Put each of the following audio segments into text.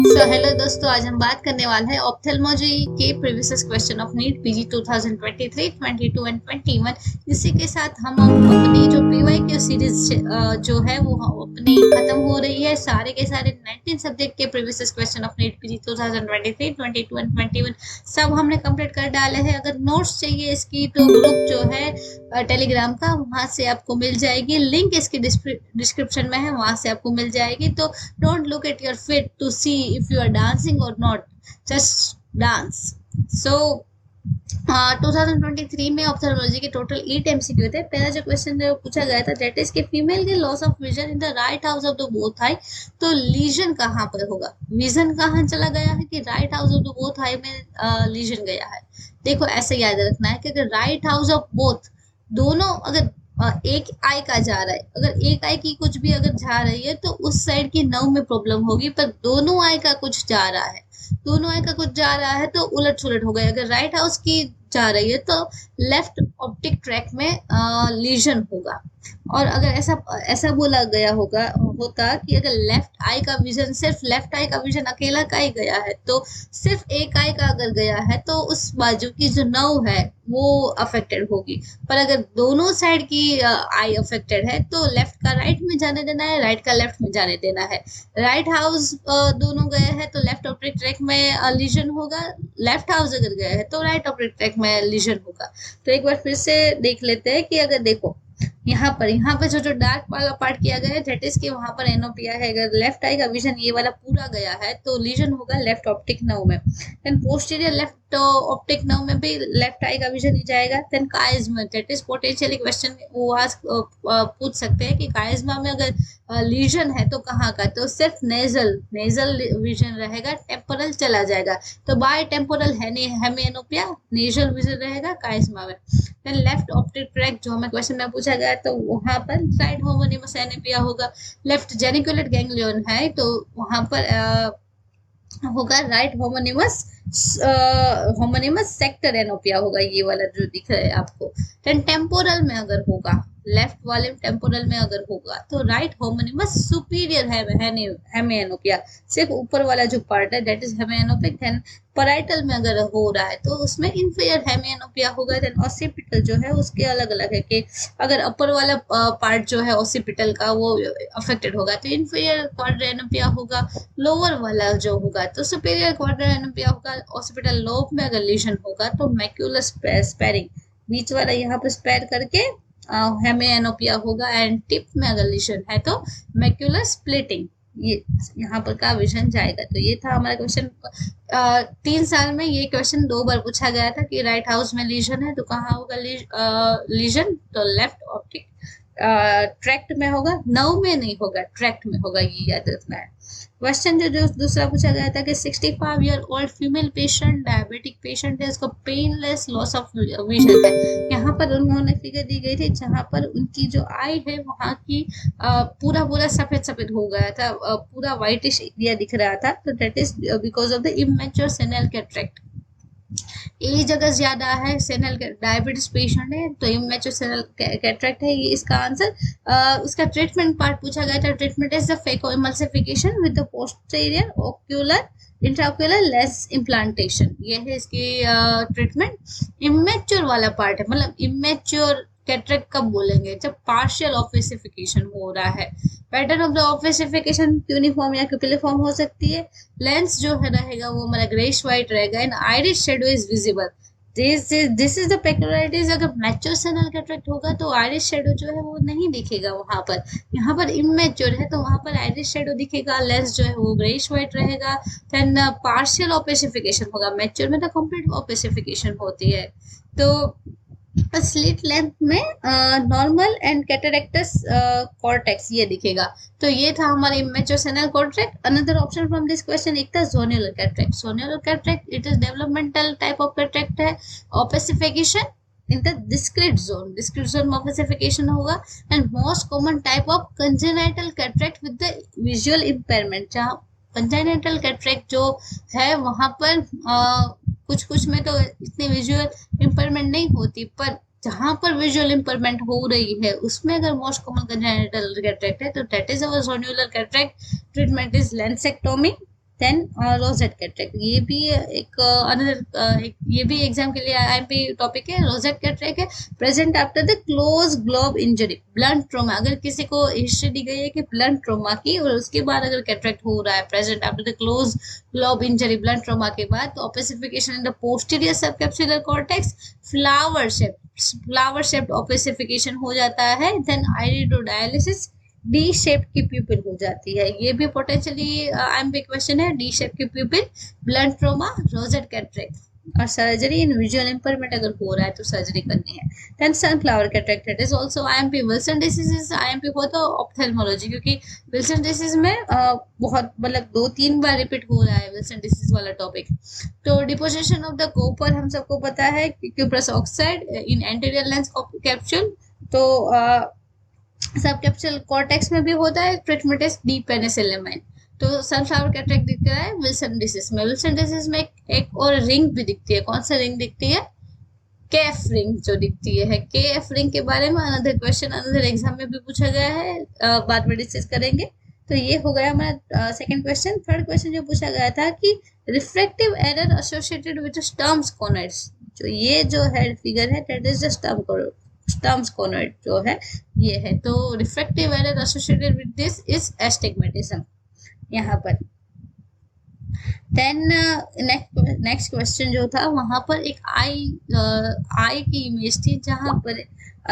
Hello दोस्तों, आज हम बात करने वाले हैं ऑप्थेल्मोलॉजी के previous question of NEET PG 2023, 22 and 21। इसी के साथ हम अपनी जो पीवाई की सीरीज जो है वो अपनी खत्म हो रही है। सारे के सारे 19 सब्जेक्ट के previous question of NEET PG 2023, 22 and 21 सब हमने कंप्लीट कर डाले हैं। अगर नोट्स चाहिए इसकी तो ग्रुप जो है टेलीग्राम का, वहां से आपको मिल जाएगी। लिंक इसकी डिस्क्रिप्शन में है, वहां से आपको मिल जाएगी। तो don't look at your feet to see if you are dancing or not, just dance. So 2023 में ऑप्थेल्मोलॉजी के टोटल 8 एमसीक्यू थे। पहला जो क्वेश्चन पूछा गया था दैट इज कि फीमेल के loss of vision in the right house of the both I, तो लीजन कहाँ पर होगा, विजन कहाँ चला गया है कि right house of the both I में लीजन गया है। देखो ऐसे याद रखना है कि अगर राइट हाउस ऑफ बोथ दोनों, अगर एक आई का जा रहा है, अगर एक आई की कुछ भी अगर जा रही है तो उस साइड की नर्व में प्रॉब्लम होगी। पर दोनों आई का कुछ जा रहा है, दोनों आई का कुछ जा रहा है तो उलट सुलट हो गया। अगर राइट हाउस की जा रही है तो लेफ्ट ऑप्टिक ट्रैक में लीजन होगा। और अगर ऐसा ऐसा बोला गया होगा होता कि अगर लेफ्ट आई का विजन, सिर्फ लेफ्ट आई का विजन अकेला का ही गया है, तो सिर्फ एक आई का अगर गया है तो उस बाजू की जो नर्व है वो अफेक्टेड होगी। पर अगर दोनों साइड की आई अफेक्टेड है तो लेफ्ट का राइट में जाने देना है, राइट का लेफ्ट में जाने देना है। राइट हाउस दोनों गए हैं तो लेफ्ट ऑप्टिक ट्रैक में लीजन होगा, लेफ्ट हाउस अगर गया है तो राइट ऑप्टिक ट्रैक में लीजन होगा। तो एक बार फिर से देख लेते हैं कि अगर देखो यहाँ पर जो डार्क वाला पार्ट किया गया है दैट इज कि वहां पर एनोपिया है। अगर लेफ्ट आई का विजन ये वाला पूरा गया है तो लीजन होगा लेफ्ट ऑप्टिक नर्व में। Then posterior left optic nerve में भी लेफ्ट आई का विजन ही जाएगा। Then chiasma, that is potentially question वो आज पूछ सकते हैं कि काइज्मा में अगर लीजन है तो कहाँ का, तो सिर्फ नेजल नेजल विजन रहेगा, टेम्पोरल चला जाएगा। तो बाय टेम्पोरल हेमिएनोपिया, नेजल विजन रहेगा काइज्मा में। देन लेफ्ट ऑप्टिक ट्रैक जो हमें क्वेश्चन में पूछा गया तो वहां पर राइट होमोनिमस एनोपिया होगा। लेफ्ट जेनिकुलेट गैंग्लियन है तो वहां पर होगा right homonymous homonymous sector anopia होगा, ये वाला जो दिख रहा है आपको। देन टेम्पोरल में अगर होगा, लेफ्ट वाले टेम्पोरल में अगर होगा तो राइट होमोनिमस सुपीरियर हेमिएनोपिया, सिर्फ ऊपर वाला जो पार्ट है दैट इज हेमिएनोपिक। देन पराइटल में अगर हो रहा है तो उसमें इंफीरियर हेमिएनोपिया होगा। देन ऑसिपिटल जो है उसके अलग अलग है कि अगर अपर वाला पार्ट जो है ऑसिपिटल का वो अफेक्टेड होगा तो इंफीरियर क्वाड्रेनोपिया होगा। लोअर वाला जो होगा तो सुपीरियर क्वाड्रेनोपिया होगा। ऑसिपिटल लोब में अगर लीजन होगा तो मैक्यूलर स्पेरिंग, बीच वाला यहाँ पर स्पेर करके हेमिएनोपिया होगा। एंड टिप में अगर लीजन है तो मैक्यूलर स्प्लिटिंग, ये यहाँ पर का विजन जाएगा। तो ये था हमारा क्वेश्चन। 3 साल में ये क्वेश्चन 2 बार पूछा गया था कि राइट हाउस में लीजन है तो कहाँ होगा लीजन, तो लेफ्ट ऑप्टिक ट्रैक्ट में होगा, नर्व में नहीं होगा, ट्रैक्ट में होगा, ये याद रखना है। क्वेश्चन जो दूसरा पूछा गया था कि 65 year old female patient, diabetic patient है, उसको पेनलेस लॉस ऑफ विजन है। यहाँ पर उन्होंने फिगर दी गई थी जहाँ पर उनकी जो आई है वहाँ की पूरा पूरा सफेद सफेद हो गया था, पूरा व्हाइटिश एरिया दिख रहा था। तो that is because of the immature senile cataract. Age अगर ज्यादा है, सेनल डायबिटीज पेशेंट है तो इमेच्योर सेनल कैटरेक्ट है, ये इसका आंसर। उसका ट्रीटमेंट पार्ट पूछा गया था। Treatment is the phaco emulsification with the posterior ocular intraocular less implantation, ये है इसकी ट्रीटमेंट। इमेच्योर वाला पार्ट है, मतलब इमेच्योर कैटरेक्ट कब बोलेंगे, जब पार्शियल ऑफिसिफिकेशन हो रहा है। पैटर्न ऑफ द ऑफिसिफिकेशन यूनिफॉर्म या क्यूपिलिफॉर्म हो सकती है। लेंस जो है रहेगा वो हमारा ग्रेश व्हाइट रहेगा। And iris shadow is visible, this is the peculiarities. अगर मैच्योर सेनल कैटरेक्ट होगा तो आइरिस शेडो जो है वो नहीं दिखेगा वहां पर। यहाँ पर इमेच्योर है तो वहां पर आइरिस शेडो दिखेगा, लेंस जो है वो ग्रेश व्हाइट रहेगा। देन पार्शियल ऑपेसिफिकेशन होगा, मैच्योर में तो कंप्लीट ऑपेसिफिकेशन होती है। तो स्लिट लेंथ में नॉर्मल एंड कैटरेक्टस कॉर्टेक्स ये दिखेगा। तो ये था हमारे immature senile cataract. Another option from this question एक था zonular cataract. Zonular cataract it is developmental type of cataract है। Opacification in the discrete zone में ऑपेसिफिकेशन होगा। And most common type of congenital cataract with the visual impairment, जहाँ congenital cataract जो है वहां पर कुछ कुछ में तो इतनी विजुअल इम्पेयरमेंट नहीं होती, पर जहां पर विजुअल इम्पेयरमेंट हो रही है उसमें अगर मोस्ट कॉमन कंजेनिटल कैटरेक्ट है तो that is our zonular cataract. Treatment is lensectomy. Then rosette cataract, ये भी एक अनदर ये भी एग्जाम के लिए आईएमपी टॉपिक है। रोजेट कैटरेक्ट है present after the close globe injury, blunt trauma. अगर किसी को हिस्ट्री दी गई है कि ब्लंट ट्रोमा की और उसके बाद अगर कैटरेक्ट हो रहा है present after the close globe injury, blunt trauma के बाद, तो opacification in the posterior subcapsular cortex, flower shaped opacification हो जाता है। देन आइरिडोडायलिसिस, डी शेप की प्यूपिल हो जाती है। ये भी पोटेंशियली आईएमपी क्वेश्चन है। डी शेप की pupil, blunt trauma, rosette cataract और सर्जरी इन विजुअल इंपरमेंट अगर हो रहा है तो सर्जरी करनी है। Then sunflower cataract, it is also IMP. Wilson disease is IMP for the ophthalmology, क्योंकि विल्सन डिसीज में बहुत मतलब 2-3 बार रिपीट हो रहा है विल्सन डिसीज वाला टॉपिक। तो डिपोजिशन ऑफ द कॉपर हम सबको पता है, क्यूप्रस ऑक्साइड इन एंटीरियर लेंस कैप्सूल, तो सब कैप्सूल कॉर्टेक्स में भी होता है। Treatment is D penicillin. तो सनफ्लावर कैटरेक्ट दिख रहा है विल्सन डिसीज में। विल्सन डिसीज में एक और रिंग भी दिखती है। कौन सा रिंग दिखती है? केफ रिंग जो दिखती है। केफ रिंग के बारे में अनदर क्वेश्चन अनदर एग्जाम में भी पूछा गया है, बाद में डिस्कस करेंगे। तो ये हो गया हमारा सेकंड क्वेश्चन। थर्ड क्वेश्चन जो पूछा गया था कि रिफ्रैक्टिव एरर एसोसिएटेड विद स्टर्म्स कॉनॉइड्स, जो ये जो है फिगर है दैट इज द स्टर्म्स कॉनॉइड जो है ये है। तो refractive error associated with this is astigmatism यहाँ पर। देन नेक्स्ट क्वेश्चन जो था वहां पर एक आई की इमेज थी जहां पर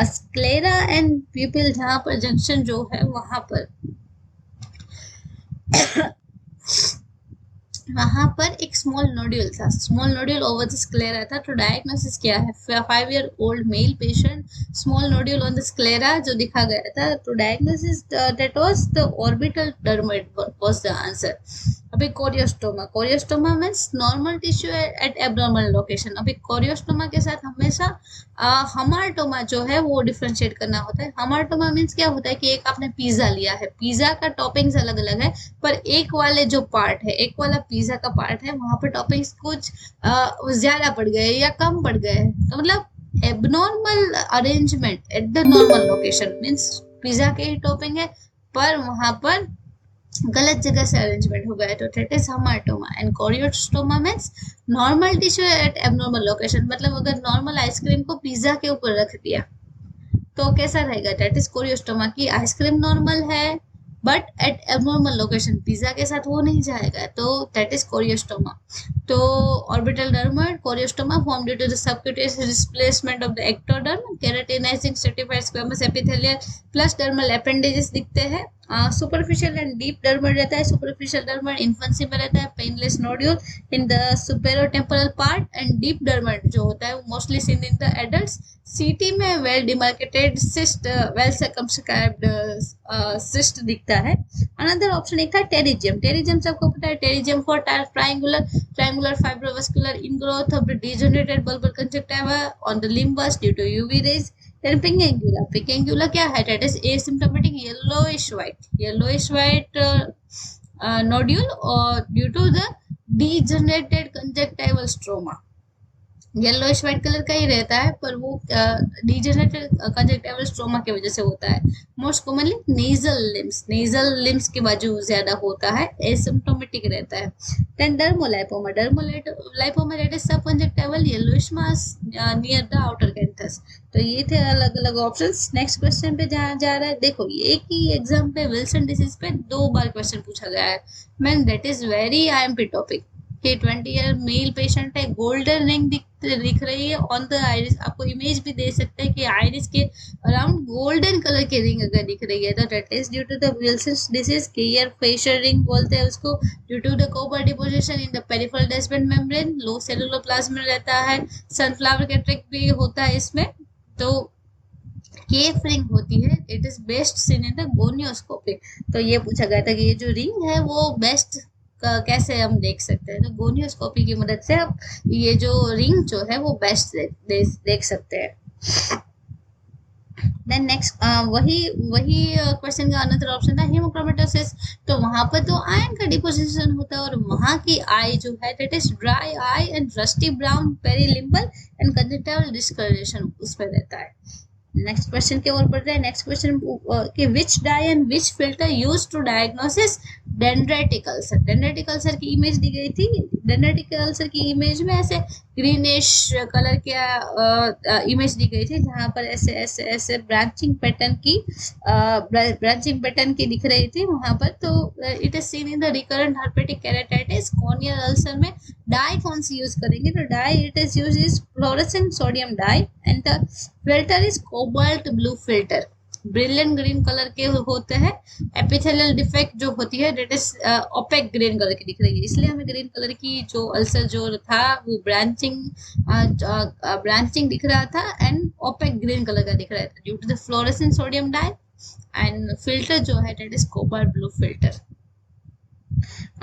स्क्लेरा एंड प्यूपिल, जहां पर जंक्शन जो है वहां पर वहां पर एक स्मॉल नोड्यूल था, small nodule over the sclera था। तो डायग्नोसिस क्या है? 5-year-old male patient, small nodule on the sclera जो दिखा गया था। तो diagnosis that was the orbital dermoid was the answer. अभी choristoma, choristoma means normal tissue at abnormal location. अभी कोरियोस्टोमा के साथ हमेशा हमार्टोमा जो है वो डिफरेंशिएट करना होता है। हमार्टोमा मीन्स क्या होता है कि एक आपने पिज्जा लिया है, पिज्जा का टॉपिंग्स अलग अलग है, पर एक वाले जो पार्ट है, एक वाला पिज्जा का पार्ट है, वहां पर टॉपिंग्स कुछ ज्यादा पड़ गए या कम पड़ गए, तो मतलब abnormal arrangement at the normal location means pizza के ही टॉपिंग है पर वहां पर गलत जगह से अरेंजमेंट हो गया है, तो that is hamartoma. And choristoma means normal tissue at abnormal location, मतलब अगर नॉर्मल आइसक्रीम को पिज्जा के ऊपर रख दिया तो कैसा रहेगा? दैट इज कोरियोस्टोमा की आइसक्रीम नॉर्मल है but at abnormal location, pizza के साथ वो नहीं जाएगा, तो दैट इज कोरियोस्टोमा। तो orbital dermoid choristoma form due to the subcutaneous displacement of the ectoderm, keratinizing stratified squamous epithelial plus dermal appendages दिखते हैं। सुपरफिशियल एंड डीप डर्मोइड रहता है। सुपरफिशियल डर्मोइड इन्फेंसी में रहता है, painless nodule in the superotemporal part, and deep dermoid जो होता है वो mostly seen in the adults. CT में well demarcated cyst, well circumscribed cyst दिखता है। अनदर ऑप्शन एक था टेरिजियम। टेरिजियम सबको पता है, pterygium for triangular fibrovascular ingrowth of the degenerated bulbar conjunctiva on the limbus due to UV rays. Then Pingangula. Pingangula क्या है? That is asymptomatic yellowish white nodule or due to the degenerated conjunctival stroma. Yellowish white colour का ही रहता है पर वो degenerated कंजक्टिवल stroma की वजह से होता है। मोस्ट कॉमनली नेजल लिम्स के बाजू ज्यादा होता है, एसिम्प्टोमेटिक रहता है। Then dermolipoma, dermolipoma that is subconjunctival yellowish mass near the outer canthus. तो ये थे अलग अलग ऑप्शंस। नेक्स्ट क्वेश्चन पे जा रहा है। देखो एक ही एग्जाम पे विल्सन डिसीज पे 2 बार क्वेश्चन पूछा गया है man, that is very IMP topic. कि 20-year मेल पेशेंट है, गोल्डन रिंग दिख रही है ऑन द आइरिस। आपको इमेज भी दे सकते हैं कि आइरिस के अराउंड गोल्डन कलर की रिंग अगर दिख रही है तो that is due to the Wilson's disease. Clear facial ring बोलते हैं उसको, due to the copper deposition in the peripheral Descemet membrane, low ceruloplasmin रहता है। सनफ्लावर कैटरेक्ट भी होता है इसमें। तो केफ रिंग होती है, it is best scene in the gonioscopy. तो ये पूछा गया था कि ये जो रिंग है वो बेस्ट कैसे हम देख सकते हैं, तो गोनियोस्कोपी की मदद से आप ये जो रिंग जो है वो बेस्ट देख सकते हैं। देन नेक्स्ट वही क्वेश्चन का अनदर ऑप्शन था हेमोक्रोमेटोसिस। तो वहां पर तो आयरन का डिपोजिशन होता है और वहां की आई जो है that is dry eye and rusty brown perilimbal and conjunctival discolouration उसमें रहता है। नेक्स्ट क्वेश्चन की ओर बढ़ रहे हैं। नेक्स्ट क्वेश्चन कि which dye and which filter use to diagnosis dendritic ulcer. Dendritic ulcer की इमेज दी गई थी। डेंड्राइटिक अल्सर की इमेज में ऐसे ग्रीनिश कलर की इमेज दी गई थी, जहां पर ऐसे ऐसे ऐसे ब्रांचिंग पैटर्न की दिख रही थी वहां पर। तो it is seen in the recurrent herpetic keratitis. Corneal ulcer में डाई कौन सी यूज करेंगे, तो dye it is use is fluorescent sodium dye and the filter is cobalt blue filter. Brilliant green colour के होते हैं। एपिथेलियल डिफेक्ट जो होती है that is opaque green colour की दिख रही है, इसलिए हमें ग्रीन कलर की जो अल्सर जो था वो ब्रांचिंग दिख रहा था एंड ओपेक ग्रीन कलर का दिख रहा था due to the fluorescent sodium dye and filter जो है that is cobalt blue filter.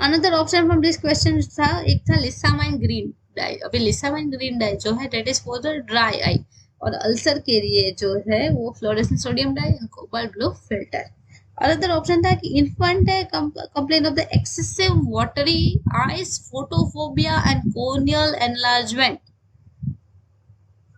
Another option from this question था, एक था लिसामाइन ग्रीन डाई। अभी लिसामाइन ग्रीन डाई जो है that is for the dry eye, और अल्सर के लिए जो है वो fluorescent sodium dye and cobalt blue filter. Another option था कि इन्फेंट है complain of the excessive watery eyes, photophobia and corneal enlargement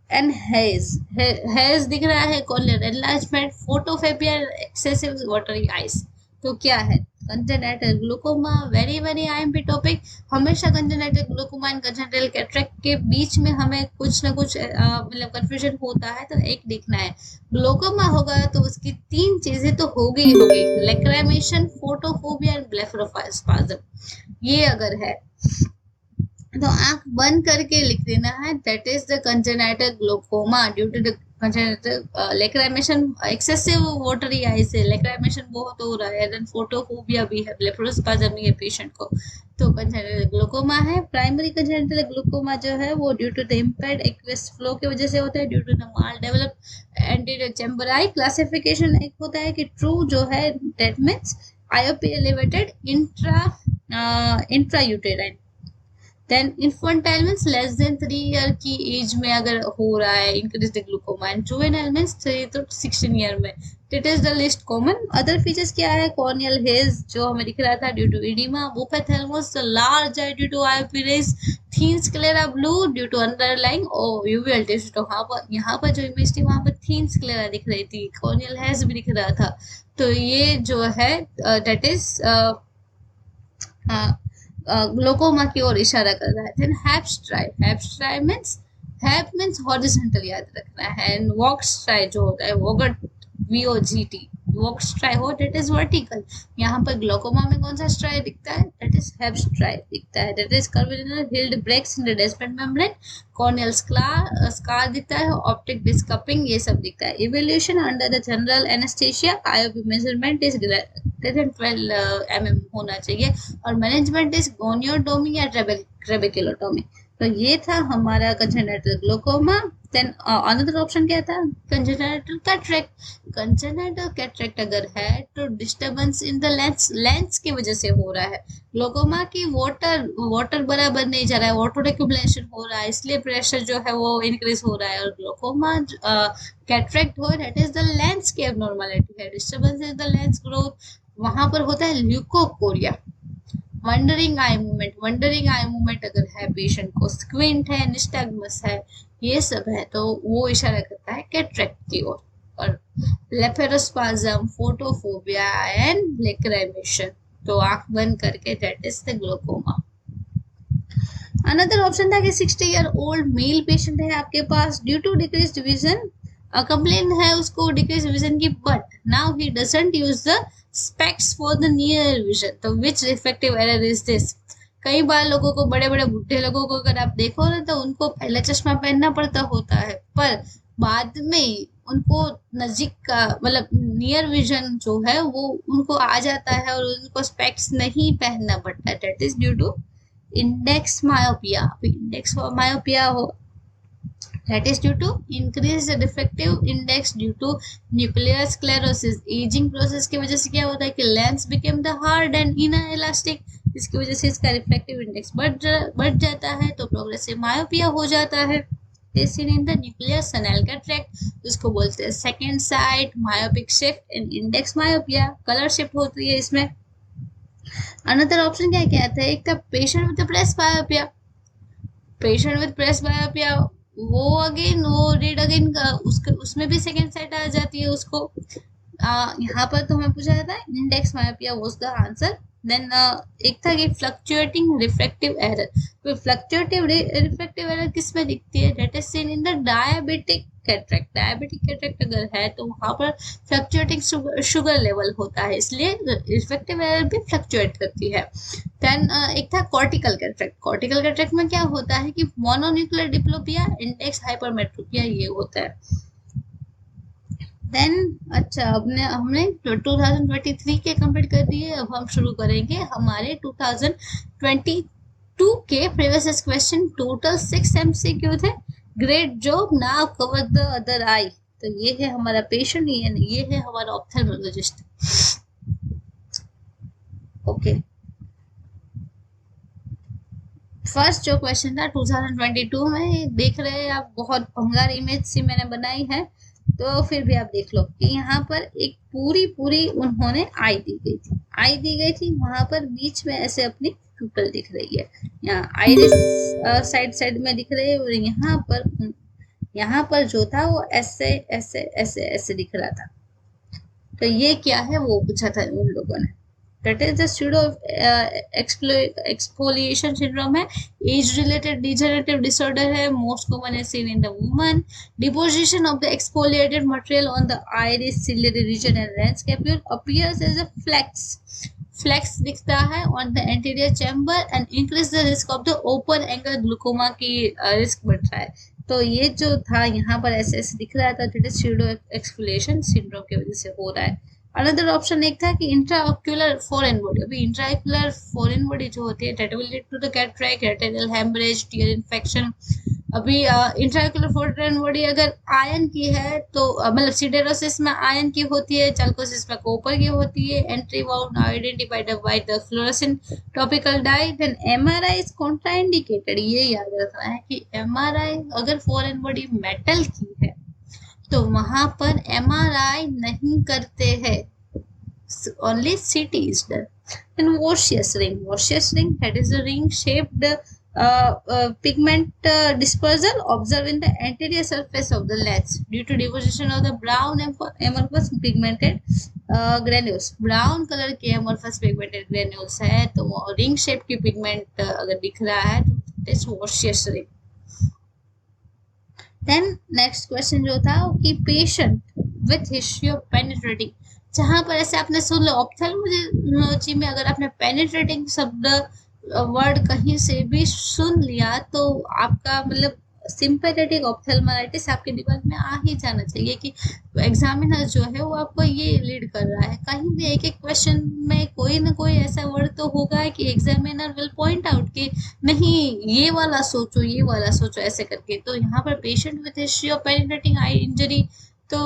and haze दिख रहा है, corneal enlargement, photophobia, excessive watery eyes. तो क्या है, congenital glaucoma. Very very IMP topic. हमेशा congenital glaucoma and congenital cataract के बीच में हमें कुछ ना कुछ मतलब कंफ्यूजन होता है, तो एक देखना है। ग्लूकोमा होगा तो उसकी तीन चीजें तो होगी ही होगी, लैक्राइमेशन, फोटोफोबिया एंड ब्लेफरोस्पाज्म। ये अगर है तो आंख बंद करके लिख देना है, that is the congenital glaucoma due to the congenital lacrimation, excessive watery eye से लैक्राइमेशन बहुत हो रहा है, देन फोटोफोबिया भी है, ब्लेफरोस्पाज्म भी है पेशेंट को, तो कंजेनिटल ग्लूकोमा है। प्राइमरी कंजेनिटल ग्लूकोमा जो है वो due to the impaired aqueous flow की वजह से होता है, due to the mal develop anterior chamber eye. Classification एक होता है कि ट्रू जो है that means IOP elevated intrauterine. Then infantile means less than 3 year की एज में अगर हो रहा है increase the glaucoma, and juvenile means 3 to 16 year में। It is the least common. Other features क्या है, कॉर्नियल हेज जो हमें दिख रहा था due to oedema, buphthalmos large eye due to IOP raise, thin sclera blue due to underlying uveal alteration. तो यहाँ पर जो इमेज थी वहां पर थीन स्क्लेरा दिख रही थी, कॉर्नियल हेज भी दिख रहा था। तो ये जो है दैट इज ग्लूकोमा की ओर इशारा कर रहा है। देन हैप्स्ट्राई मींस हॉरिजॉन्टल याद रखना है, एंड वॉक्स्ट्राई जो होता है वोगट VOGT, वॉक्स्ट्राई हो दैट इज वर्टिकल। यहाँ पर ग्लूकोमा में कौन सा स्ट्राई दिखता है, दैट इज हैप्स्ट्राई दिखता है, that is curvilinear healed breaks in the Descemet membrane, corneal scar दिखता है, ऑप्टिक डिस्क कपिंग ये सब दिखता है। Evaluation under the general anaesthesia, IOP measurement is 12 mm होना चाहिए, और मैनेजमेंट इज गोनियोटोमी या ट्रेबेकुलोटोमी। तो ये था हमारा congenital glaucoma. Then another option क्या था, कंजेनिटल कैटरेक्ट। कंजेनिटल कैटरेक्ट अगर है तो डिस्टरबेंस इन द लेंस की वजह से हो रहा है। ग्लूकोमा की वाटर बराबर नहीं जा रहा है, वाटर एक्यूमुलेशन हो रहा है, इसलिए प्रेशर जो है वो इंक्रीज हो रहा है। और ग्लूकोमा कैटरेक्ट हो दैट इज द लेंस की एबनॉर्मलिटी है, disturbance is the lens growth. वहां पर होता है ल्यूकोकोरिया। वंडरिंग आई मूवमेंट अगर है पेशेंट को, स्क्विंट है, निस्टैग्मस है, ये सब है तो वो इशारा करता है कैटरेक्ट की ओर। और ब्लेफरोस्पाज्म, फोटोफोबिया एंड लैक्राइमेशन, तो आंख बंद करके that is the glaucoma. Another option था कि 60 ईयर ओल्ड मेल पेशेंट है आपके पास, due to decreased vision, complain है उसको डिक्रीज विजन की, but now he doesn't use the specs for the near vision. तो which reflective error is this. कई बार लोगों को, बड़े बड़े बुढ़े लोगों को अगर आप देखो ना तो उनको पहले चश्मा पहनना पड़ता होता है, पर बाद में उनको नजीक का मतलब नियर विजन जो है वो उनको आ जाता है और उनको स्पेक्स नहीं पहनना पड़ता है, that is due to index myopia. Index myopia हो that is due to increased refractive index due to nuclear sclerosis। aging process की वजह से क्या होता है कि lens became the hard and inelastic, इसकी वजह से इसका refractive index बढ़ जाता है, तो progressive myopia हो जाता है। seen in the nuclear senile cataract, जिसको बोलते हैं second sight, myopic shift and index myopia, color shift होती है इसमें। another option क्या कहता है, एक था patient with the presbyopia। Patient with presbyopia वो अगेन वो रीड अगेन उसमें भी सेकेंड सेट आ जाती है उसको। यहाँ पर तो हमें पूछा जाता है index myopia was the answer. Then एक था कि फ्लक्चुएटिंग रिफ्रैक्टिव एरर। तो फ्लक्चुएटिव रिफ्रैक्टिव एरर किस में दिखती है? That is seen in the diabetic cataract. Diabetic cataract अगर है तो वहां पर फ्लक्चुएटिंग शुगर लेवल होता है, इसलिए रिफ्रैक्टिव एरर भी फ्लक्चुएट करती है। देन एक था कॉर्टिकल कैटरेक्ट। कॉर्टिकल कैटरेक्ट में क्या होता है कि मोनोन्यूक्लियर डिप्लोपिया, इंडेक्स हाइपरमेट्रोपिया ये होता है। देन अच्छा, हमने 2023 के कंप्लीट कर दिए। अब हम शुरू करेंगे हमारे 2022 के प्रीवियस क्वेश्चन। टोटल 6 एमसीक्यू थे। Great job, now cover the other I. तो ये है हमारा पेशेंट, ये है हमारा ऑप्थेल्मोलॉजिस्ट। ओके, फर्स्ट जो क्वेश्चन था 2022 में, देख रहे हैं आप, बहुत भंगार इमेज सी मैंने बनाई है, तो फिर भी आप देख लो कि यहाँ पर एक पूरी पूरी उन्होंने आई दी गई थी। आई दी गई थी, वहां पर बीच में ऐसे अपनी प्यूपल दिख रही है, यहाँ आइरिस साइड साइड में दिख रही है, और यहाँ पर जो था वो ऐसे ऐसे ऐसे ऐसे दिख रहा था। तो ये क्या है वो पूछा था उन लोगों ने। That is the pseudo exfoliation syndrome है, age related degenerative disorder है, most common is seen in the woman. Deposition of the exfoliated material on the iris, ciliary region and lens capsule appears as a flex दिखता है on the anterior chamber and increase the risk of the open angle glaucoma की risk बढ़ रहा है। तो ये जो था यहाँ पर ऐसे ऐसे दिख रहा था, that is pseudo exfoliation syndrome की वजह से हो रहा है। अनदर ऑप्शन एक था कि इंट्राऑक्यूलर फॉरेन बॉडी। अभी इंट्राऑक्यूलर फॉरेन बॉडी जो होती है that will lead to the cataract, retinal haemorrhage, tear infection. अभी इंट्राऑक्यूलर फॉरेन बॉडी अगर आयन की है तो मतलब सिडेरोसिस में आयन की होती है, चाल्कोसिस में कॉपर की होती है। Entry wound identified by the fluorescent topical dye. Then MRI is contraindicated. ये याद रखना है कि एमआरआई अगर फॉरेन बॉडी मेटल की है तो वहां पर एमआरआई नहीं करते हैं, only CT is done. And osseous ring. Osseous ring, that is a ring shaped pigment dispersal observed in the anterior surface of the lens due to deposition of the brown amorphous pigmented granules. Brown colour के amorphous pigmented granules है, तो वो ring shape की pigment अगर दिख रहा है तो इट इज osseous ring. Then next question जो था कि patient with history of penetrating, जहां पर ऐसे आपने सुन लो ऑप्थेल्मोलॉजी में अगर आपने पेनिट्रेटिंग शब्द वर्ड कहीं से भी सुन लिया तो आपका मतलब सिंपैथेटिक ऑप्थेल्माइटिस आपके दिमाग में आ ही जाना चाहिए कि एग्जामिनर जो है वो आपको ये लीड कर रहा है। कहीं भी एक एक क्वेश्चन में कोई ना कोई ऐसा वर्ड तो होगा कि एग्जामिनर विल पॉइंट आउट कि नहीं ये वाला सोचो, ये वाला सोचो, ऐसे करके। तो यहाँ पर patient with history of penetrating I injury, तो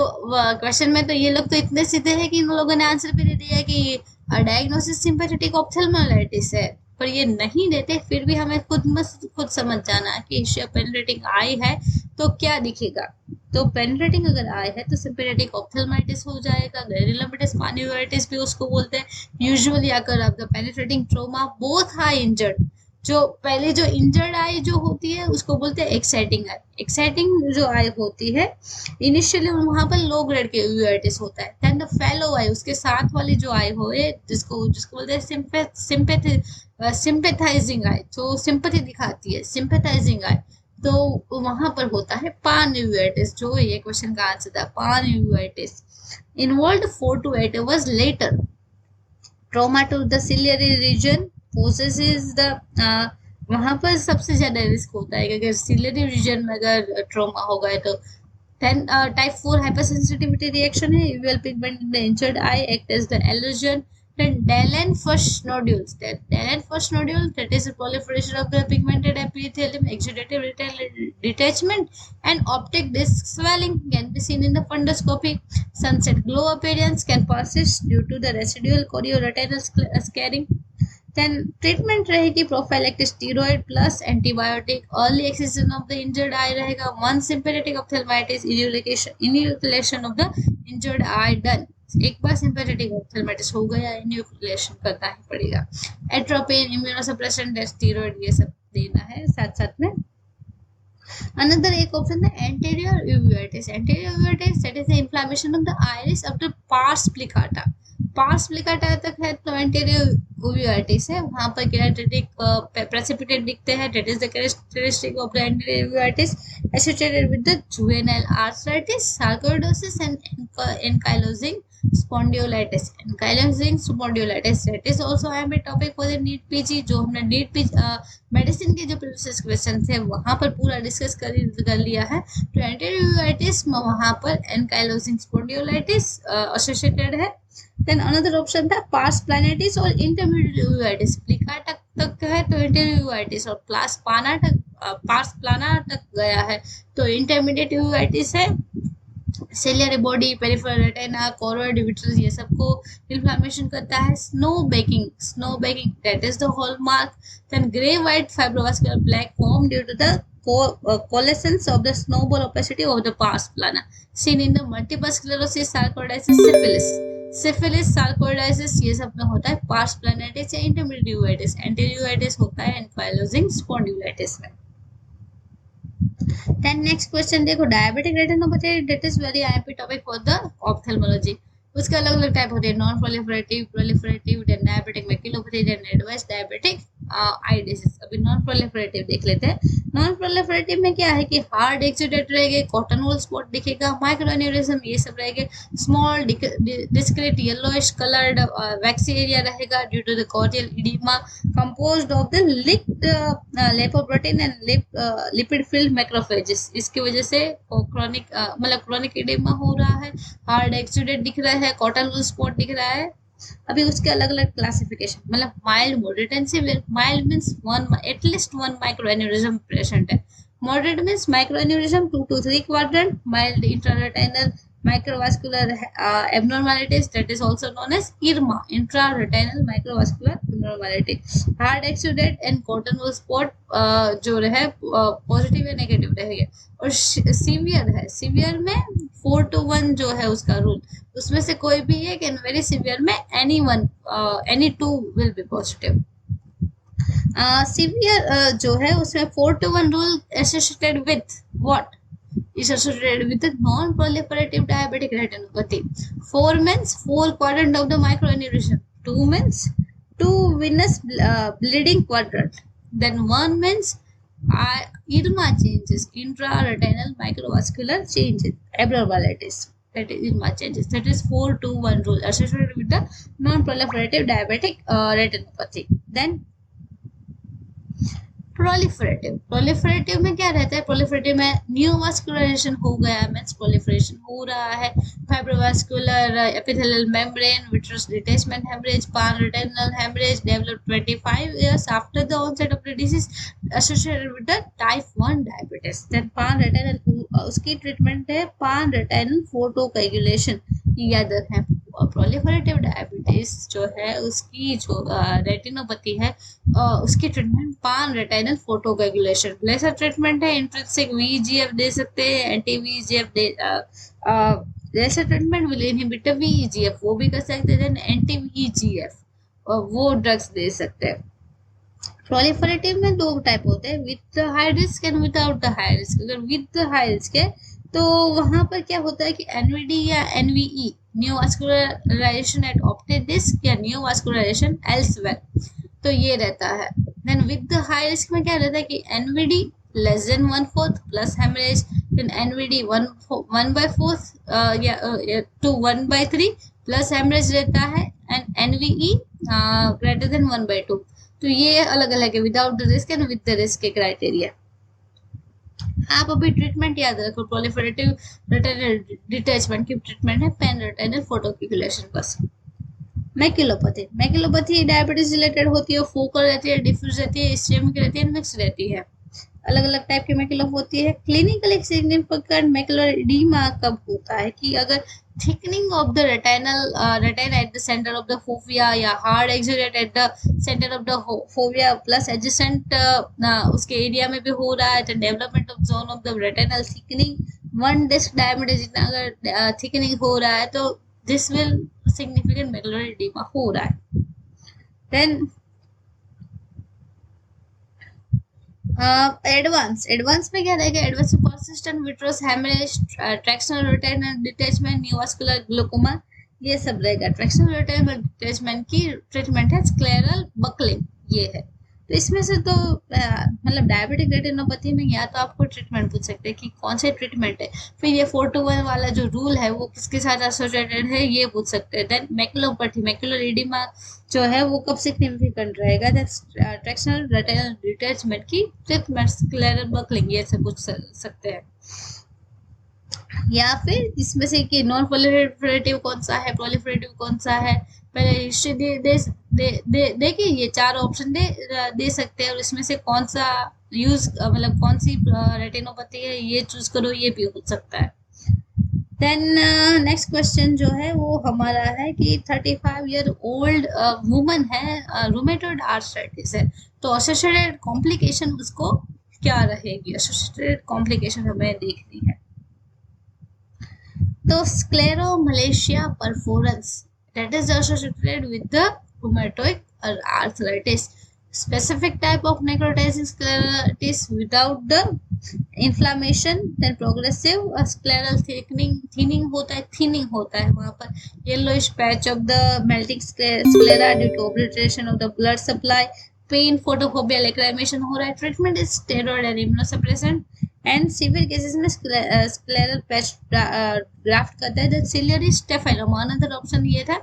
क्वेश्चन में तो ये लोग तो इतने सीधे हैं कि इन लोगों ने आंसर भी दे दिया कि डायग्नोसिस सिंपैथेटिक ऑप्थेल्माइटिस है, पर ये नहीं देते। फिर भी हमें खुद समझ जाना है कि हिस्ट्री ऑफ पेनिट्रेटिंग आई है तो क्या दिखेगा। तो पेनिट्रेटिंग अगर आई है तो सिंपैथेटिक ऑप्थेल्माइटिस हो जाएगा। ग्रेनुलोमेटस पान्यूवाइटिस भी उसको बोलते हैं। यूजुअली अगर आपका penetrating trauma both I injured, जो पहले जो इंजर्ड आई जो होती है उसको बोलते हैं एक्साइटिंग आई। एक्साइटिंग जो आई होती है इनिशियली वहां पर लो ग्रेड के यूआइटिस होता है। देन द फेलो आई, उसके साथ वाली जो आई होए जिसको बोलते हैं सिंपैथाइजिंग आई, जो सिंपैथी दिखाती है, सिंपैथाइजिंग आई, तो वहां पर होता है पान यूआइटिस, जो ये क्वेश्चन का आंसर था, panuveitis. Involved 4 to 8 hours later. Trauma to the ciliary region processes the, वहां पर सबसे ज्यादा रिस्क होता है कि अगर सिलियरी रीजन में अगर ट्रोमा होगा तो। देन टाइप 4 हाइपरसेंसिटिविटी रिएक्शन है, uveal pigment in the injured eye act as the allergen. Then Dahlen-Fuchs nodules. Dahlen-Fuchs nodule, that is a proliferation of the pigmented epithelium, exudative detachment, and optic disc swelling can be seen in the fundoscopy. Sunset glow appearance can persist due to the residual chorioretinal scarring. Then treatment रहेगी prophylactic steroid plus antibiotic. Early excision of the injured eye रहेगा. One sympathetic ophthalmitis, inoculation of the injured eye done. एक बार sympathetic ऑप्थेल्माइटिस हो गया, इन्यूकुलेशन करना ही पड़ेगा। Atropine, immunosuppressant, steroid, ये सब देना है साथ साथ में। Another एक option है anterior uveitis. Anterior uveitis that is the inflammation of the iris of the pars plicata. Pars plicata तक है तो एंटीरियर uveitis है, वहां पर केराटिक प्रेसिपिटेट दिखते हैं. That is the characteristic of the anterior uveitis associated with the juvenile arthritis, sarcoidosis and ankylosing spondylitis. Ankylosing spondylitis that is also I am a topic for the NEET PG, जो हमने NEET PG medicine के जो previous question थे वहां पर पूरा discuss कर लिया है. तो एंटीरियर uveitis वहां पर एनकाइलोसिंग स्पॉन्डिलोलाइटिस एसोसिएटेड है. देन अनदर ऑप्शन था पार्स प्लैनेटिस और इंटरमीडिएट uveitis. प्लिका तक है तो इंटीरियर uveitis और पार्स प्लाना तक गया है तो इंटरमीडिएट uveitis है. Ciliary body, peripheral retina, choroid vitreous ये सबको इन्फ्लेमेशन करता है. Snow banking that is the hallmark. Then grey white fibrovascular plaque form due to the coalescence of the snowball opacity of the pars plana seen in the multiple sclerosis, sarcoidosis, syphilis, sarcoidosis ये सब में होता है pars planatis या intermediate uveitis. anterior uveitis होता है ankylosing spondylitis में. Then next question देखो diabetic retinopathy that is very IMP topic for the ophthalmology. उसके अलग अलग टाइप होते हैं non proliferative, proliferative, then diabetic maculopathy, then advance diabetic eye disease. अभी नॉन प्रोलिफरेटिव देख लेते हैं. नॉन प्रोलिफरेटिव में क्या है कि हार्ड एक्सीडेंट रहेंगे, कॉटन वॉल स्पॉट दिखेगा, माइक्रो एन्यूरिज्म ये सब रहेंगे, small discrete yellowish coloured waxy area रहेगा due to the corneal oedema composed of the leaked lipoprotein and lipid filled macrophages. इसकी वजह से क्रोनिक मतलब क्रोनिक इडिमा हो रहा है, हार्ड एक्सीडेंट दिख रहा है, कॉटन वॉल स्पॉट दिख रहा है. अभी उसके अलग अलग क्लासिफिकेशन मतलब mild, moderate and severe. Mild means at least one micro aneurysm present है. Moderate means micro aneurysm 2 to 3 quadrant. mild intraretinal microvascular abnormalities that is also known as IRMA, intraretinal microvascular abnormality. Hard accident and cotton wool spot जो रहे positive या negative रहेगा. और severe है, severe में 4 to 1 जो है उसका रूल, उसमें से कोई भी एक. एंड वेरी सीवियर में any two will be positive. Severe जो है उसमें 4 to 1 rule associated with what is associated with the non-proliferative diabetic retinopathy. 4 means 4 quadrant of the microaneurysm. 2 means 2 venous bleeding quadrant. Then 1 means IRMA changes, intraretinal microvascular changes, abnormalities. That is IRMA changes. That is 4 to 1 rule associated with the non-proliferative diabetic retinopathy. Then proliferative में क्या रहता है? Proliferative में न्यूवास्कुलराइजेशन हो गया, means proliferation हो रहा है. Fibrovascular epithelial membrane, vitreous detachment haemorrhage, panretinal haemorrhage develop 25 years after the onset of the disease associated with the type 1 diabetes. then पानरेटिनल उसकी ट्रीटमेंट है पानरेटिनल फोटोकोएगुलेशन. याद रखें प्रोलिफरेटिव डायबिटीज जो है उसकी जो रेटिनोपैथी है उसकी treatment pan retinal photocoagulation. Laser treatment है इंट्रिंसिक वीजीएफ दे सकते हैं, एंटी वीजीएफ दे. Laser treatment will inhibit VEGF, वो भी कर सकते हैं. एंटी वीजीएफ वो ड्रग्स दे सकते हैं. प्रोलिफरेटिव में 2 टाइप होते हैं, with high risk and without the high risk. अगर विद हाई रिस्क है तो वहां पर क्या होता है कि एनवीडी या NVE neovascularization at optic disc या न्यूवास्कुलराइजेशन एल्सवेयर, तो ये रहता है. Then with the high risk में क्या रहता है कि NVD less than 1/4 plus haemorrhage, then NVD 1/4 या टू 1/3 प्लस हेमरेज रहता है, एंड एनवीई ग्रेटर देन 1/2. तो ये अलग अलग है without the risk and with the risk के क्राइटेरिया. आप अभी ट्रीटमेंट याद रखो, प्रोलिफरेटिव रेटिनल डिटैचमेंट की ट्रीटमेंट है पेन रेटिनल फोटोकोएगुलेशन बस. मैक्यूलोपैथी डायबिटीज रिलेटेड होती है, फोकल रहती है, डिफ्यूज रहती है, इस्केमिक रहती है, मिक्स रहती है. अलग अलग टाइप की मैक्यूलोपैथी होती है. क्लिनिकली सिग्निफिकेंट मैक्युलर एडीमा कब होता है कि अगर thickening of the retina at the centre of the fovea या hard exudate at the centre of the fovea plus adjacent उसके एरिया में भी हो रहा है. Development of zone of the retinal thickening 1 disc diameter जितना अगर थिकनिंग हो रहा है तो this will significant macular oedema हो रहा है. देन एडवांस में क्या रहेगा? एडवांस में persistent vitreous haemorrhage, tractional retinal detachment, neovascular glaucoma, ये सब रहेगा। ट्रैक्शनल रोटेटर डिटैचमेंट की ट्रीटमेंट है स्क्लेरल बकलिंग, ये है। तो इसमें से तो मतलब डायबिटिक रेटिनोपैथी में या तो आपको ट्रीटमेंट पूछ सकते हैं कि कौन से ट्रीटमेंट है, फिर ये 4-to-1 वाला जो रूल है वो किसके साथ एसोसिएटेड है ये पूछ सकते हैं। देन मैकुलोपैथी, मैकुलर एडिमा जो है वो कब सिग्निफिकेंट रहेगा? ट्रैक्शनल रेटिनल डिटैचमेंट की ट्रीटमेंट स्क्लेरल बकलिंग, ये से पूछ सकते हैं। या फिर इसमें से कि नॉन प्रोलिफरेटिव कौन सा है, प्रोलिफरेटिव कौन सा है, पहले हिस्ट्री देखिए ये 4 ऑप्शन दे सकते हैं और इसमें से कौन सा यूज मतलब कौन सी रेटिनोपैथी है ये चूज करो, ये भी हो सकता है। देन नेक्स्ट क्वेश्चन जो है वो हमारा है कि 35-year-old वुमन है, रूमेटॉइड आर्थराइटिस है, तो एसोसिएटेड कॉम्प्लिकेशन उसको क्या रहेगी? एसोसिएटेड कॉम्प्लिकेशन हमें देखनी है। तो scleromalacia perforans, that is associated with the rheumatoid arthritis. Specific type of necrotizing scleritis without the inflammation, then progressive scleral thinning होता है वहाँ पर yellowish patch of the melting sclera due to obliteration of the blood supply, pain, photophobia, lacrimation हो रहा है, treatment is steroid and immunosuppressant, and severe cases में scleral patch graft करता है। The ciliary staphyloma, another option ये था,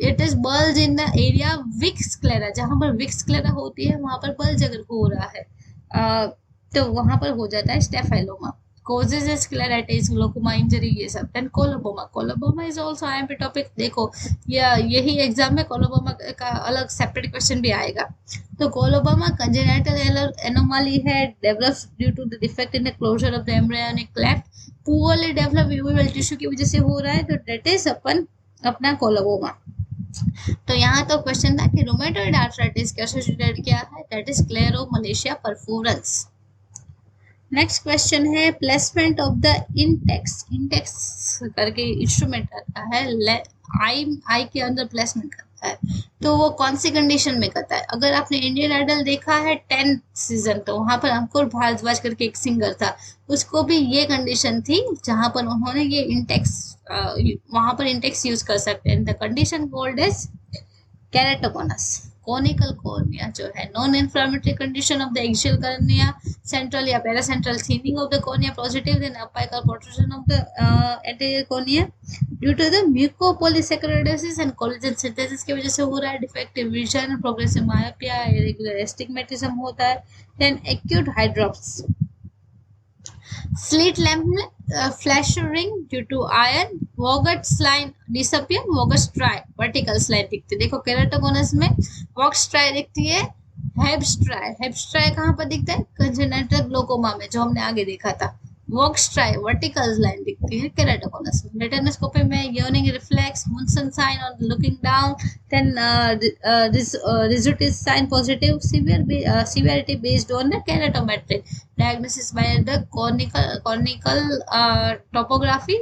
it is bulge in the area weak sclera, जहां पर विक स्क्लेरा होती है वहां पर बल्ज अगर हो रहा है तो वहां पर हो जाता है स्टेफाइलोमा। causes है स्क्लेराइटिस, ग्लोकोमा इंजरी, ये सब। Then coloboma, coloboma is also IMP topic. देखो यही एग्जाम में कोलोबोमा का अलग सेपरेट क्वेश्चन भी आएगा। तो कोलोबोमा कंजेनिटल एनोमली है, develops due to the defect in the closure of the embryonic cleft, poorly develop uveal tissue की वजह से हो रहा है, तो दैट इज अपना कोलोबोमा। तो यहाँ तो क्वेश्चन था कि रूमेटॉइड आर्थराइटिस के एसोसिएटेड क्या है, दैट इज स्क्लेरोमलेशिया परफोरेंस। नेक्स्ट क्वेश्चन है प्लेसमेंट ऑफ द इंटेक्स करके इंस्ट्रूमेंट आता है, आई के अंदर प्लेसमेंट करता है, तो वो कौन सी कंडीशन में करता है? अगर आपने इंडियन आइडल देखा है 10th सीजन, तो वहां पर अंकुर भारद्वाज करके एक सिंगर था, उसको भी ये कंडीशन थी जहां पर उन्होंने ये इंटेक्स वहां पर इंटेक्स यूज कर सकते हैं। The condition called as keratoconus. Conical cornea जो है, non inflammatory condition of the axial cornea, central या paracentral thinning of the cornea positive, then apical protrusion of the anterior cornea due to the mucopolysaccharidosis and collagen synthesis की वजह से हो रहा है, defective vision, progressive myopia, irregular astigmatism होता है, then acute hydrops, slit lamp flashing due to iron, Vogel's line disappear, Vogel's try vertical line दिखती है। देखो केराटोकोनस में Vogel's try दिखती है, Heb's try कहाँ पर दिखता है? कंजेनिटल ग्लोकोमा में, जो हमने आगे देखा था। Vogel's try vertical line दिखती है केराटोकोनस में। रेटिनोस्कोपी में yawning reflex, Munson sign on looking down, then rhizolitis sign positive, severity based on the keratometry. Diagnosis by the cornical topography.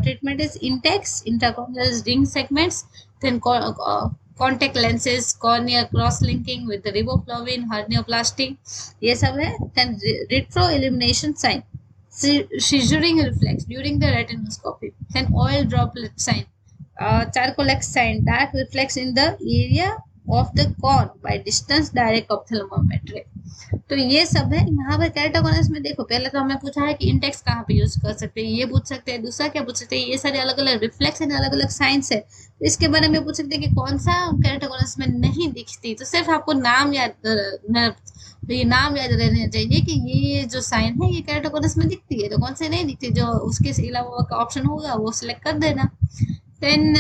Treatment is intakes, intercorneal ring segments, then contact lenses, corneal cross linking with the riboflavin, hernioplasty, ये सब है। Then retro illumination sign, scissoring reflex during the retinoscopy, then oil droplet sign, charcoal sign that reflects in the area of the cone by distance direct ophthalmometry। तो ये सब है यहाँ पर keratoconus में। देखो पहले तो हमें पूछा है कि इंडेक्स कहाँ पे यूज कर सकते हैं, ये पूछ सकते हैं। दूसरा क्या पूछ सकते हैं, ये सारे अलग अलग रिफ्लेक्स एंड अलग अलग साइंस है, तो इसके बारे में पूछ सकते हैं कि कौन सा केराटोकोनस में नहीं दिखती। तो सिर्फ आपको नाम याद रहना चाहिए कि ये जो साइन है ये केराटोकोनस में दिखती है, तो कौन से नहीं दिखती, जो उसके अलावा का ऑप्शन होगा वो सिलेक्ट कर देना। Then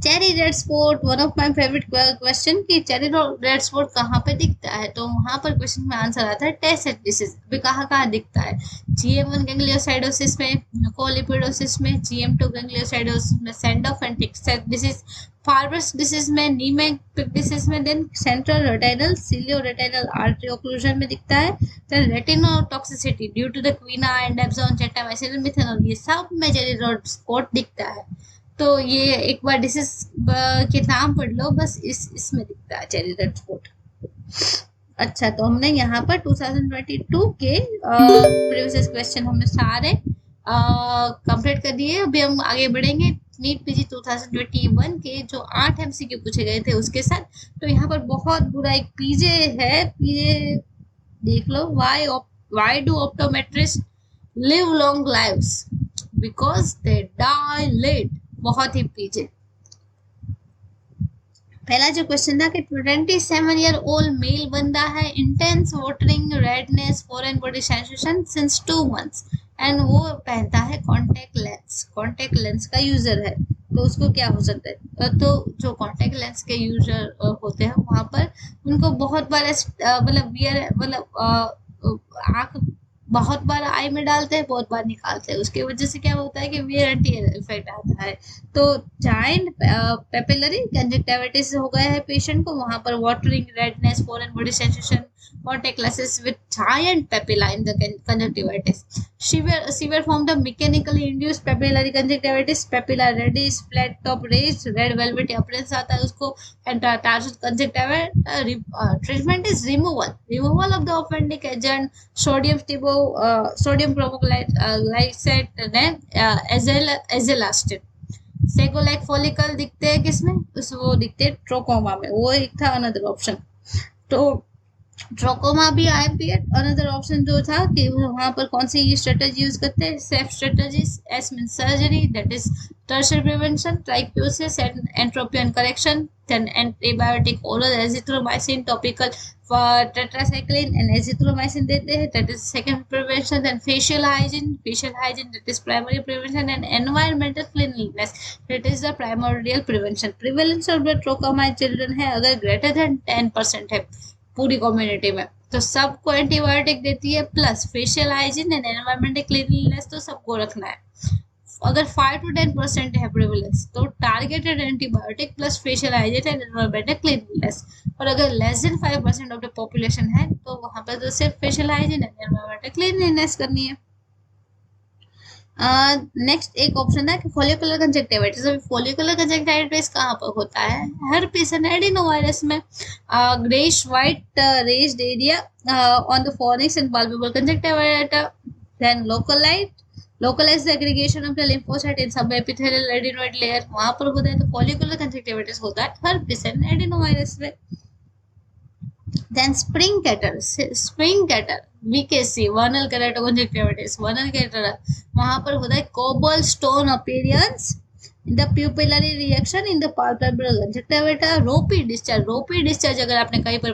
cherry red spot, one of my favourite question कि चेरी रेड स्पॉट कहाँ पे दिखता है, तो वहां पर क्वेश्चन में आंसर आता है टेसेट डिसीज। अभी कहाँ दिखता है? GM1 गैंग्लियोसाइडोसिस में, कोलिपिडोसिस में, GM2 गैंग्लियोसाइडोसिस में, Sandhoff and Tay Sachs disease, Farber's disease में, नीमेक डिसीज में, then central retinal cilioretinal artery occlusion में दिखता है, then retinotoxicity due to the quinine, and dapsone, gentamicin, methanol, ये सब में चेरी रेड स्पॉट दिखता है। तो ये एक बार डिसीज के नाम पढ़ लो बस, इसमें दिखता है चेरी रेड स्पॉट। अच्छा, तो हमने यहाँ पर 2022 के प्रीवियस क्वेश्चन हमने सारे कंप्लीट कर दिए। अभी हम आगे बढ़ेंगे नीट पीजी 2021 के जो 8 एमसीक्यू पूछे गए थे उसके साथ। तो यहाँ पर बहुत बुरा एक पीजे है, पीजे देख लो। Why do optometrist live long lives? Because they die late. बहुत ही पीजे। पहला जो क्वेश्चन था कि 27-year-old मेल बंदा है, intense watering redness foreign body sensation since 2 months, and वो पहनता है कॉन्टेक्ट लेंस, कॉन्टेक्ट लेंस का यूजर है। तो उसको क्या हो सकता है? तो जो कॉन्टेक्ट लेंस के यूजर होते हैं वहां पर उनको बहुत बार मतलब वियर मतलब आंख बहुत बार आई में डालते हैं, बहुत बार निकालते हैं, उसके वजह से क्या होता है कि वियर एंड टियर इफेक्ट आता है। तो जाइंट पेपिलरी कंजक्टिविटिस हो गया है पेशेंट को, वहां पर watering redness foreign body sensation contact lenses with giant papilla in the conjunctivitis. Severe form of mechanically induced papillary conjunctivitis, papilla reddish, flat top raised, red velvety appearance आता है उसको, and tarsus conjunctiva. Treatment is removal of the offending agent, sodium provocalyset, then azelastine. Sago like follicle दिखते हैं किसमें? उस वो दिखते हैं ट्रोकोमा में, वो एक था अनदर ऑप्शन। तो ट्रोकोमा भी आईएमपी अनदर ऑप्शन जो था कि वहां पर कौन सी स्ट्रेटेजी यूज करते हैं? Safe strategies, S mean surgery, that is tertiary prevention, trichiasis and entropion correction, then antibiotic oral azithromycin, topical tetracycline and azithromycin देते हैं, that is second prevention. Then facial hygiene that is primary prevention, and environmental cleanliness that is the primordial prevention. Prevalence of the trachoma children है अगर greater than 10% है पूरी community में, तो सबको antibiotic देती है, plus facial hygiene and environmental cleanliness तो सबको रखना है। अगर 5 to 10% है प्रिविलेंस तो targeted antibiotic plus facial hygiene and environmental cleanliness. और अगर less than 5% of the population है तो वहां पर तो सिर्फ facial hygiene and environmental cleanliness करनी है। नेक्स्ट एक ऑप्शन है कि फोलिकुलर कंजक्टिविटिस। अभी फोलिकुलर कंजक्टिविटिस कहाँ पर होता है? हर्पिस एंड एडिनोवायरस में। Greyish white raised area on the fornix and palpable conjunctiva, then localized aggregation of the lymphocyte in subepithelial adenoid layer, वहां पर होता है। तो फोलिकुलर कंजक्टिविटिस होता है हर्पिस एंड एडिनोवायरस में। Then spring catter, VKC, vernal keratoconjunctivitis, vernal catter, वहां पर होता है cobble stone appearance in the pupillary reaction in the palpebral conjunctiva, ropey discharge अगर आपने कहीं पर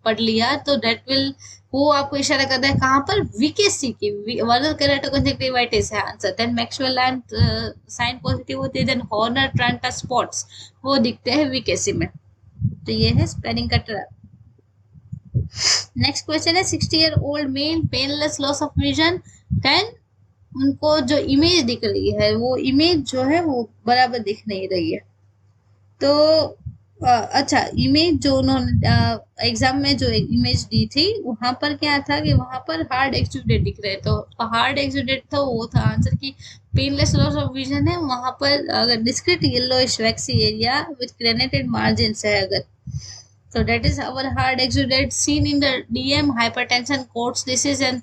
पढ़ लिया तो that will, वो आपको इशारा करता है कहाँ पर? वीकेसी की, वर्नल केराटोकंजक्टिविटिस है answer. Then Maxwell sign positive होती है, देन हॉर्नर ट्रांटा स्पॉट्स वो दिखते हैं वीकेसी में। तो ये है स्पेनिंग कटर। नेक्स्ट क्वेश्चन है 60-year-old male painless loss of vision, then उनको जो इमेज दिख रही है वो इमेज जो है वो बराबर दिख नहीं रही है। तो अच्छा, इमेज जो उन्होंने एग्जाम में जो इमेज दी थी वहां पर क्या था कि वहां पर हार्ड एक्सुडेट दिख रहे, तो हार्ड एक्सुडेट था वो था आंसर की पेनलेस लॉस ऑफ विजन है। वहां पर अगर discrete yellowish waxy area with granulated margins है अगर, so that is our hard exudate seen in the DM, hypertension, Coats disease and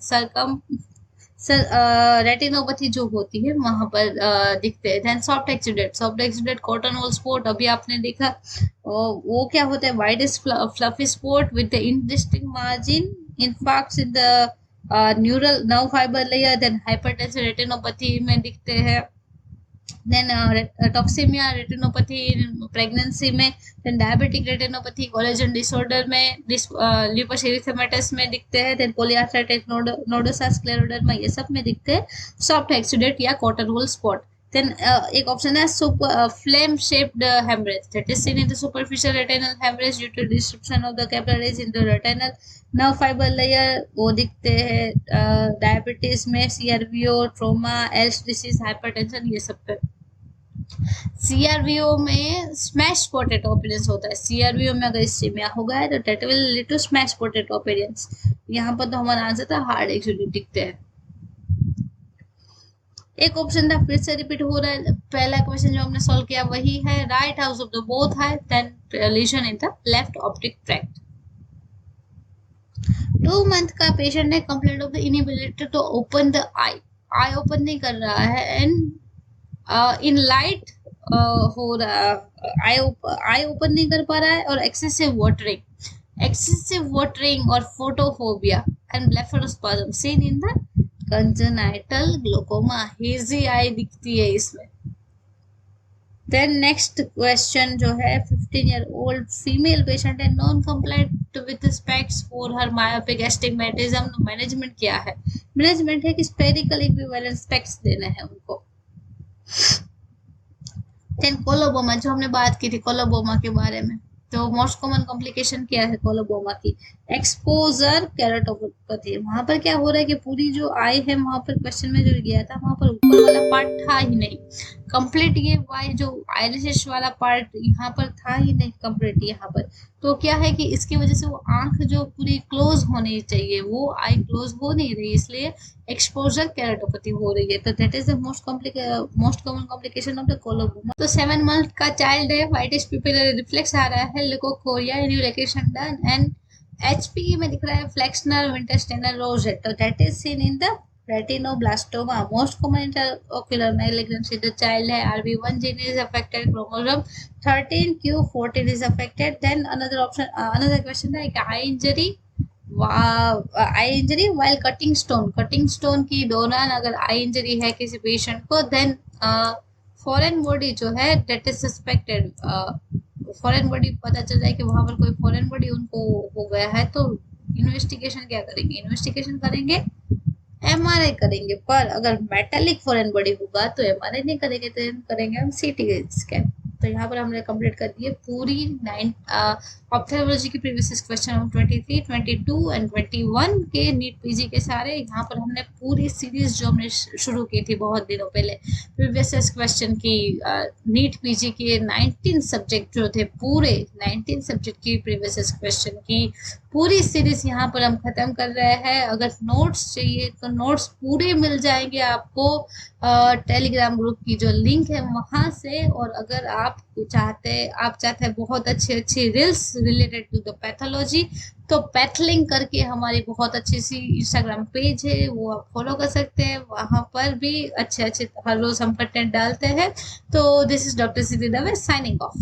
retinopathy जो होती है वहां पर दिखते हैं। Then soft exudate cotton wool spot अभी आपने देखा, वो क्या होता है? Wide fluffy spot with the indistinct margin, infarcts in the neural nerve fibre layer. Then hypertension retinopathy में दिखते हैं। देन टॉक्सीमिया रेटिनोपैथी प्रेगनेंसी में, then diabetic retinopathy collagen disorder में, लुपस एरिथेमेटस में दिखते हैं। देन पॉलीआर्थराइटिस नोडोसा स्क्लेरोडर्मा ये सब में दिखते हैं सॉफ्ट एक्सुडेट या कॉटन वॉल स्पॉट। देन एक ऑप्शन है flame shaped haemorrhage, that is seen in the superficial retinal haemorrhage due to disruption of the capillaries in the retinal nerve fibre layer, वो दिखते हैं डायबिटीज में, CRVO, trauma, Eales disease, hypertension ये सब पे। सीआरवीओ में स्मैश स्पॉटेड अपीयरेंस होता है। सीआरवीओ में अगर इस्चेमिया हो गया है तो that will lead to smash spotted appearance. यहाँ पर तो हमारा आंसर था हार्ड एक्सुडेट दिखते हैं। एक ऑप्शन था फिर से रिपीट हो रहा है, पहला क्वेश्चन जो हमने सॉल्व किया वही है, right house of the both है, then lesion in the left optic tract. 2 month का पेशेंट है, complaint of the inability to open the eye, eye open नहीं कर रहा है, एंड इन लाइट हो रहा, आई ओपन नहीं कर पा रहा है, और एक्सेसिव वाटरिंग और photophobia and blepharospasm seen in the congenital glaucoma, hazy eye दिखती है इसमें। देन नेक्स्ट क्वेश्चन जो है, 15 year old फीमेल पेशेंट है, non compliant with specs for her myopic astigmatism, management क्या है? मैनेजमेंट है कि स्पेरिकल इक्विवेलेंट स्पेक्स देने हैं उनको। देन कोलोबोमा, जो हमने बात की थी कोलोबोमा के बारे में, तो मोस्ट कॉमन कॉम्प्लिकेशन क्या है कोलोबोमा की? Exposure keratopathy. वहां पर क्या हो रहा है कि पूरी जो आई है, वहां पर क्वेश्चन में जो गया था, वहां पर ऊपर वाला पार्ट था ही नहीं कंप्लीट, ये वाई जो आईलिश वाला पार्ट यहाँ पर था ही नहीं कंप्लीट यहाँ पर। तो क्या है कि इसकी वजह से वो आंख जो पूरी क्लोज होनी चाहिए, वो आई क्लोज हो नहीं रही, इसलिए एक्सपोजर केराटोपैथी हो रही है। तो that is the most common complication of the coloboma. तो 7 मंथ का चाइल्ड है, व्हाइटिश पिपिलरी रिफ्लेक्स आ रहा है, लिकोकोरिया न्यूरिकेशन डन, एंड एचपी में दिख रहा है फ्लेक्सनर इंटेस्टाइनल रोजेट, तो that is seen in the retinoblastoma, most common intraocular malignancy, the child है, RB1 gene is affected, chromosome 13 q14 is affected. Then another option, another question है कि आई इंजरी वाइल कटिंग स्टोन की दौरान अगर आई injury है किसी patient को, then foreign body जो है that is suspected, foreign body पता चल जाए कि वहां पर कोई फॉरेन बॉडी उनको हो गया है, तो इन्वेस्टिगेशन क्या करेंगे? इन्वेस्टिगेशन करेंगे, एमआरआई करेंगे। पर अगर मेटालिक फॉरेन बॉडी होगा तो एमआरआई नहीं करेंगे, तो करेंगे हम सीटी स्कैन। तो यहाँ पर हमने कंप्लीट कर दी है पूरी 9 ऑप्थेल्मोलॉजी की प्रीवियस क्वेश्चन 23, 22 एंड 21 के नीट पीजी के सारे। यहाँ पर हमने पूरी सीरीज जो हमने शुरू की थी बहुत दिनों पहले प्रीवियस क्वेश्चन की, नीट पीजी के 19 सब्जेक्ट जो थे, पूरे 19 सब्जेक्ट की प्रीवियस क्वेश्चन की पूरी सीरीज यहाँ पर हम खत्म कर रहे हैं। अगर नोट्स चाहिए तो नोट्स पूरे मिल जाएंगे आपको टेलीग्राम ग्रुप की जो लिंक है वहां से। और अगर आप चाहते हैं बहुत अच्छी अच्छी reels related to the pathology, तो पैथलिंग करके हमारी बहुत अच्छी सी इंस्टाग्राम पेज है, वो आप फॉलो कर सकते हैं, वहां पर भी अच्छे अच्छे हर रोज हम कंटेंट डालते हैं। तो this is doctor Siddhi Dave signing off.